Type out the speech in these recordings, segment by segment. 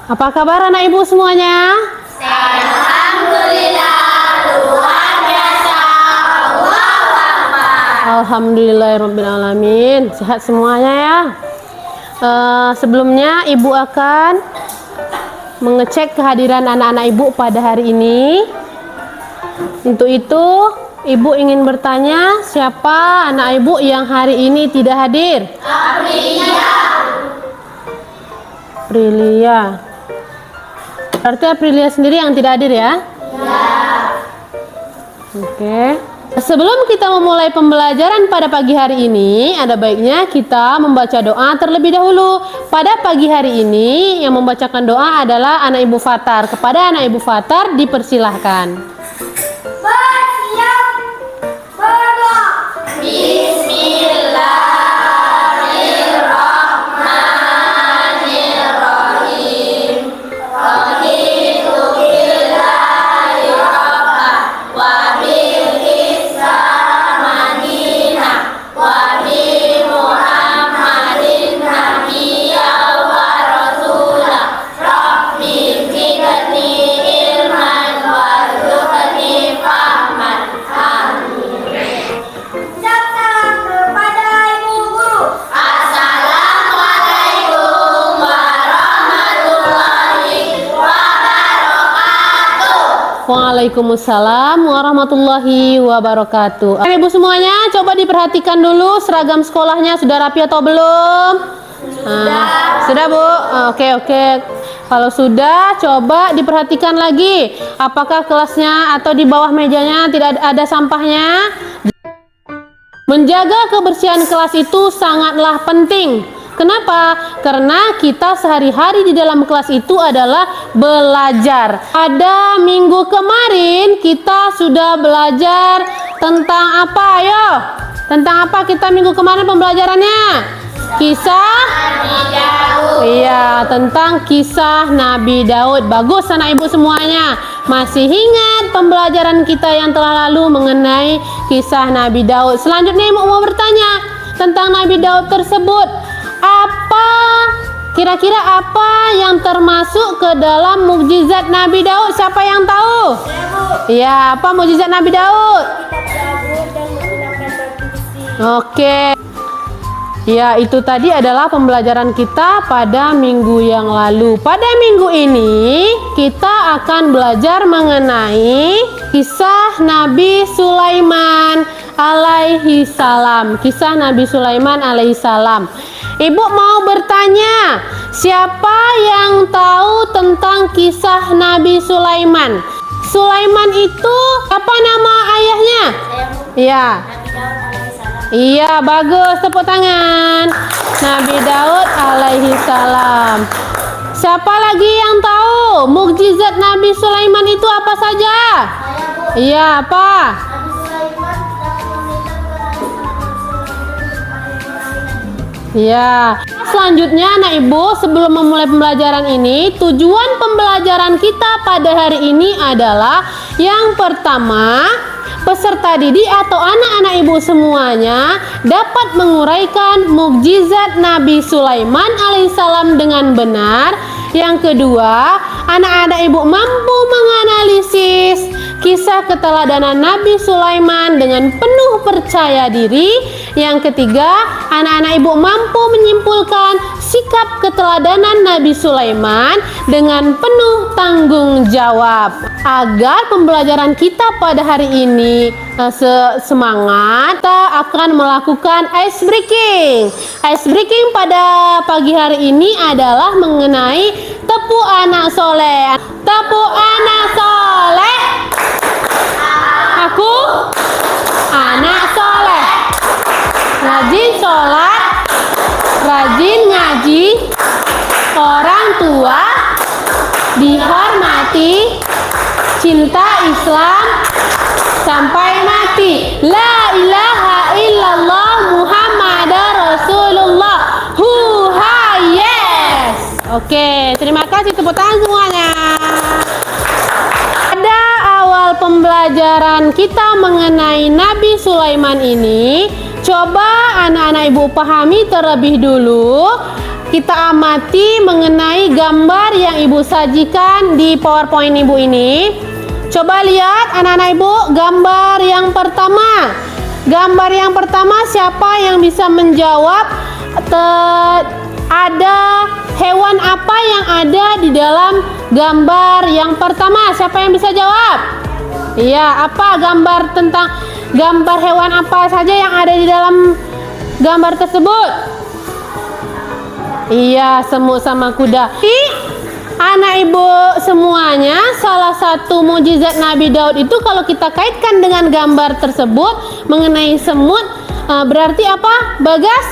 Apa kabar anak ibu semuanya? Alhamdulillah, luar biasa. Alhamdulillahirrabbilalamin. Sehat semuanya ya. Sebelumnya ibu akan mengecek kehadiran anak-anak ibu pada hari ini. Untuk itu ibu ingin bertanya, siapa anak ibu yang hari ini tidak hadir? Aprilia. Berarti Aprilia sendiri yang tidak hadir ya? Oke. Sebelum kita memulai pembelajaran pada pagi hari ini, ada baiknya kita membaca doa terlebih dahulu. Pada pagi hari ini yang membacakan doa adalah anak ibu Fatar. Kepada anak ibu Fatar dipersilahkan. Bersiap berdoa. Bismillahirrahmanirrahim. Raditu billahi rabban wa bil Islam madinah wa bi Muhammadin nabiyyan wa rasulah. Rabbi zidni ilman warzuqni fahman. Amin. Salam kepada ibu guru. Assalamualaikum warahmatullahi wabarakatuh. Waalaikumsalam warahmatullahi wabarakatuh. Ibu semuanya, coba diperhatikan dulu seragam sekolahnya sudah rapi atau belum? Sudah Bu? Oke. Kalau sudah, coba diperhatikan lagi. Apakah kelasnya atau di bawah mejanya tidak ada sampahnya? Menjaga kebersihan kelas itu sangatlah penting. Kenapa? Karena kita sehari-hari di dalam kelas itu adalah belajar. Pada minggu kemarin kita sudah belajar tentang apa? Ayo, tentang apa kita minggu kemarin pembelajarannya? Kisah Nabi Daud. Iya, tentang kisah Nabi Daud. Bagus anak ibu semuanya. Masih ingat pembelajaran kita yang telah lalu mengenai kisah Nabi Daud. Selanjutnya ibu mau bertanya tentang Nabi Daud tersebut. Kira-kira apa yang termasuk ke dalam mukjizat Nabi Daud? Siapa yang tahu? Iya, apa mukjizat Nabi Daud? Oke. Ya, itu tadi adalah pembelajaran kita pada minggu yang lalu. Pada minggu ini kita akan belajar mengenai kisah Nabi Sulaiman alaihi salam. Kisah Nabi Sulaiman alaihi salam. Ibu mau bertanya, siapa yang tahu tentang kisah Nabi Sulaiman? Sulaiman itu apa nama ayahnya? Ya. Iya, bagus, tepuk tangan. Nabi Daud alaihi salam. Siapa lagi yang tahu mukjizat Nabi Sulaiman itu apa saja? Iya, apa? Ya, selanjutnya anak ibu, sebelum memulai pembelajaran ini, tujuan pembelajaran kita pada hari ini adalah yang pertama, peserta didik atau anak-anak ibu semuanya dapat menguraikan mukjizat Nabi Sulaiman alaihissalam dengan benar. Yang kedua, anak-anak ibu mampu menganalisis kisah keteladanan Nabi Sulaiman dengan penuh percaya diri. Yang ketiga, anak-anak ibu mampu menyimpulkan sikap keteladanan Nabi Sulaiman dengan penuh tanggung jawab. Agar pembelajaran kita pada hari ini semangat, kita akan melakukan ice breaking. Ice breaking pada pagi hari ini adalah mengenai tepuk anak soleh. Tepuk anak soleh. Aku anak soleh, rajin sholat, rajin ngaji, orang tua dihormati, cinta Islam sampai mati. La ilaha illallah Muhammadar Rasulullah. Huha yes. Oke, terima kasih, tepuk tangan semuanya. Pada awal pembelajaran kita mengenai Nabi Sulaiman ini, coba anak-anak ibu pahami terlebih dulu kita amati mengenai gambar yang Ibu sajikan di PowerPoint Ibu ini. Coba lihat anak-anak Ibu, gambar yang pertama. Gambar yang pertama siapa yang bisa menjawab? Ada hewan apa yang ada di dalam gambar yang pertama? Siapa yang bisa jawab? Iya, apa gambar hewan apa saja yang ada di dalam gambar tersebut? Iya, semut sama kuda. Anak Ibu semuanya, salah satu mukjizat Nabi Daud itu kalau kita kaitkan dengan gambar tersebut mengenai semut, berarti apa, Bagas?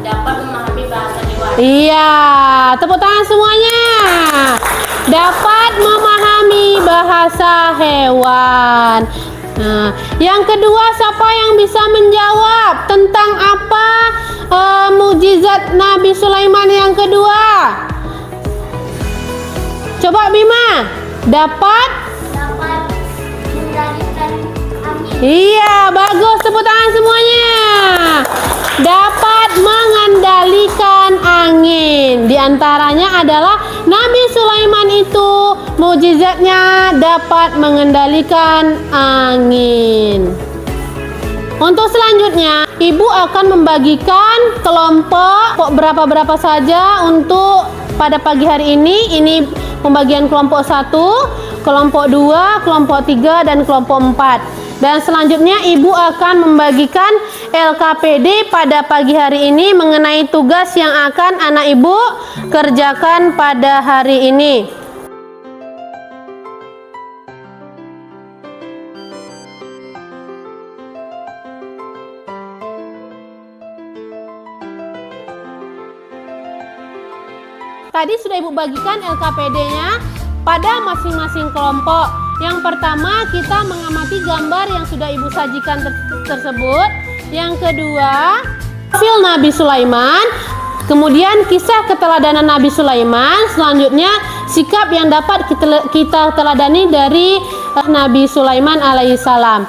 Dapat memahami bahasa hewan. Iya, tepuk tangan semuanya. Dapat memahami bahasa hewan. Nah, yang kedua siapa yang bisa menjawab tentang apa mukjizat Nabi Sulaiman yang kedua? Coba Bima, dapat mengendalikan angin. Iya, bagus, tepuk tangan semuanya. Dapat mengendalikan angin. Di antaranya adalah Nabi Sulaiman itu mukjizatnya dapat mengendalikan angin. Untuk selanjutnya, Ibu akan membagikan kelompok berapa saja untuk pada pagi hari ini. Ini pembagian kelompok 1, kelompok 2, kelompok 3, dan kelompok 4. Dan selanjutnya Ibu akan membagikan LKPD pada pagi hari ini mengenai tugas yang akan anak Ibu kerjakan pada hari ini. Tadi sudah Ibu bagikan LKPD-nya pada masing-masing kelompok. Yang pertama kita mengamati gambar yang sudah Ibu sajikan tersebut. Yang kedua, profil Nabi Sulaiman. Kemudian kisah keteladanan Nabi Sulaiman. Selanjutnya sikap yang dapat kita teladani dari Nabi Sulaiman alaihissalam.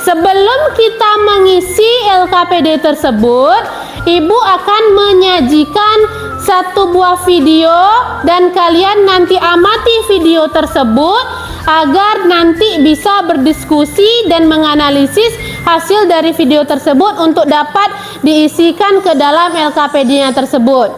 Sebelum kita mengisi LKPD tersebut, Ibu akan menyajikan satu buah video dan kalian nanti amati video tersebut agar nanti bisa berdiskusi dan menganalisis hasil dari video tersebut untuk dapat diisikan ke dalam LKPD-nya tersebut.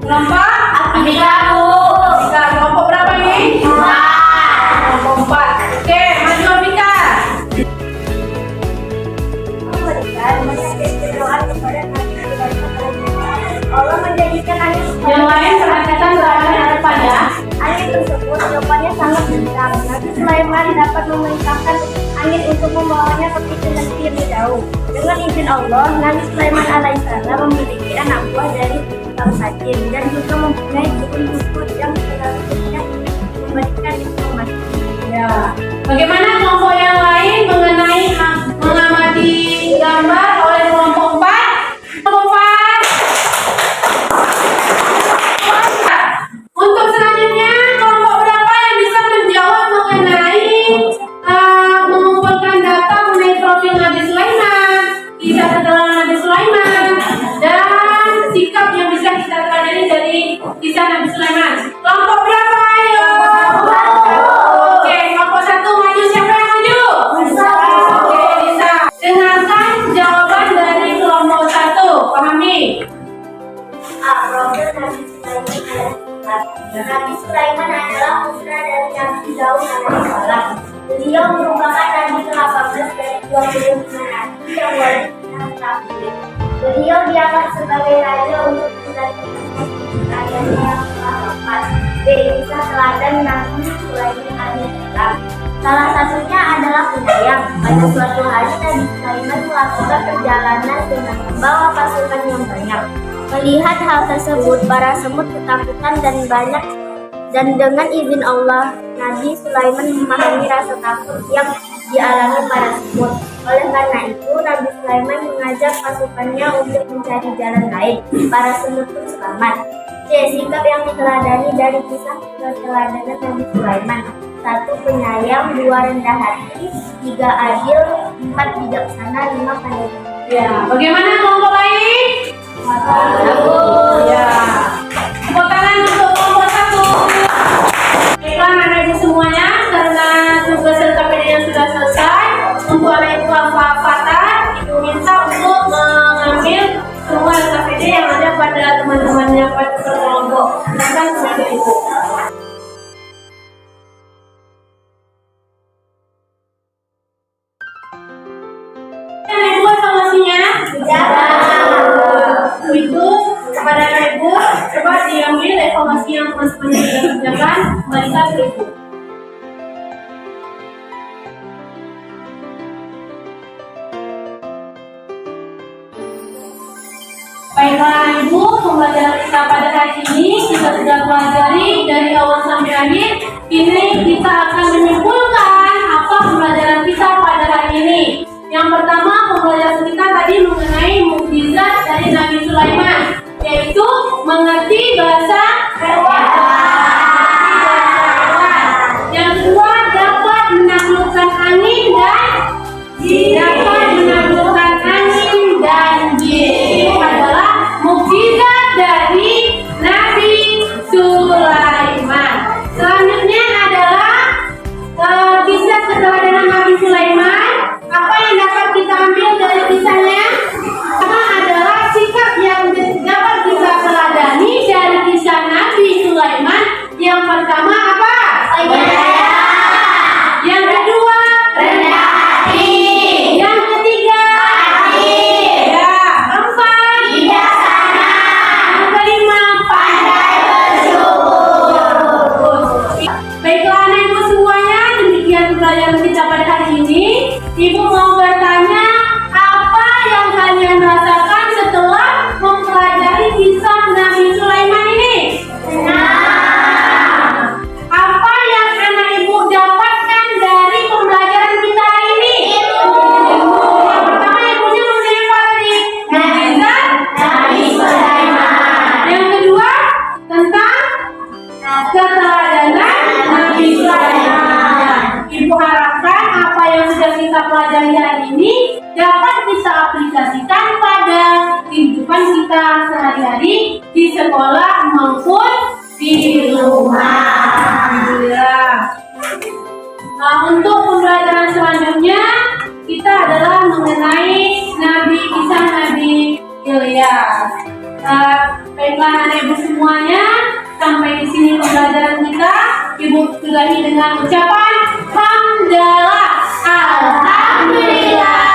Kelompok Abikabu. Kelompok berapa ini? 4. Kelompok 4. Oke, maju Abika. Allah menjadikan angin Yang lain perhatikan gerakan yang depan ya. angin tersebut jawabannya sangat kencang. Nabi Sulaiman dapat memerintahkan angin untuk membawanya ke pintu negeri yang jauh. Dengan izin Allah, Nabi Sulaiman alaihissalam memiliki anak buah dari yang rajin dan juga mempunyai guru yang selalu siap memberikan informasi. Ya. Bagaimana kelompok yang lain mengenai mengamati gambar oleh kelompok 4? Kelompok 4. Untuk selanjutnya, kelompok berapa yang bisa menjawab mengenai mengumpulkan data mengenai profil Nabi Sulaiman, kisah keterangan Nabi Sulaiman, dan sikap yang bisa kita pelajari dari kisah Nabi Sulaiman? Kelompok berapa? Ayo. Oke, kelompok 1 maju. Siapa yang maju? Oke, bisa. Dengarkan jawaban dari kelompok 1. Pahami. Profil Nabi Sulaiman adalah Nabi Sulaiman adalah putra dari Nabi Daud alaihissalam. Beliau merupakan Nabi ke-18 dari 25 Nabi yang wajib terakhir. Beliau diangkat sebagai raja untuk menggantikan kekayaan yang keempat. B. Kisah teladan Nabi Sulaiman alaihissalam. Salah satunya adalah penyayang. Pada suatu hari Nabi Sulaiman melakukan perjalanan dengan membawa pasukan yang banyak. Melihat hal tersebut, para semut ketakutan dan dengan izin Allah, Nabi Sulaiman memahami rasa takut yang dialami para semut. Oleh karena itu, Nabi Sulaiman mengajak pasukannya untuk mencari jalan lain. Para semut pun selamat. C. Sikap yang diteladani dari kisah keteladanan Nabi Sulaiman. 1. Penyayang, 2. Rendah hati, 3. Adil, 4. Bijaksana, 5. Pandai. Ya, bagaimana kelompok lain? Ya. Tepuk tangan untuk kelompok 1. Baiklah anak ibu semuanya, karena tugas LKPD yang sudah selesai, untuk anak ibu hafal-hafatan, ibu minta untuk mengambil semua LKPD yang ada pada teman-temannya pada kelompok. Silakan kepada ibu. Anak ibu informasinya? Itu kepada anak ibu, coba diambil informasi yang teman-teman sudah kerjakan, kembalikan ke ibu. Baiklah anak ibu, pembelajaran kita pada hari ini kita sudah pelajari dari awal sampai akhir. Kini kita akan menyimpulkan apa pembelajaran kita pada hari ini. Yang pertama, pembelajaran kita tadi mengenai mukjizat dari Nabi Sulaiman, yaitu mengerti bahasa hewan. Yang kedua, dapat menaklukkan angin dan jin. Itu adalah mukjizat dari Nabi Sulaiman. Selanjutnya adalah kisah keteladanan Nabi Sulaiman. Apa yang dapat kita ambil dari kisahnya? Pertama adalah sikap yang dapat kita teladani dari kisah Nabi Sulaiman. Yang pertama apa? Yang kedua, rendah hati. Yang ketiga, adil. Ya, keempat, bijaksana. Yang kelima, pandai bersyukur. Baiklah anak ibu semuanya, demikian pembelajaran kita pada hari ini. Ibu mau bertanya, apa yang kalian rasakan setelah mempelajari kisah Nabi Sulaiman ini? Apa yang anak ibu dapatkan dari pembelajaran kita hari ini? Yang pertama ibunya mengenai apa tadi? Mukjizat Nabi Sulaiman. Yang kedua tentang keteladanan Nabi Sulaiman. Ibu harapkan apa yang sudah kita pelajari hari ini dapat kita aplikasikan pada kehidupan kita sehari-hari di sekolah maupun di rumah. Alhamdulillah. Nah, untuk pembelajaran selanjutnya kita adalah mengenai kisah Nabi Ilyas. Baiklah anak ibu semuanya, sampai di sini pembelajaran kita. Ibu sudahi dengan ucapan hamdalah. Alhamdulillah.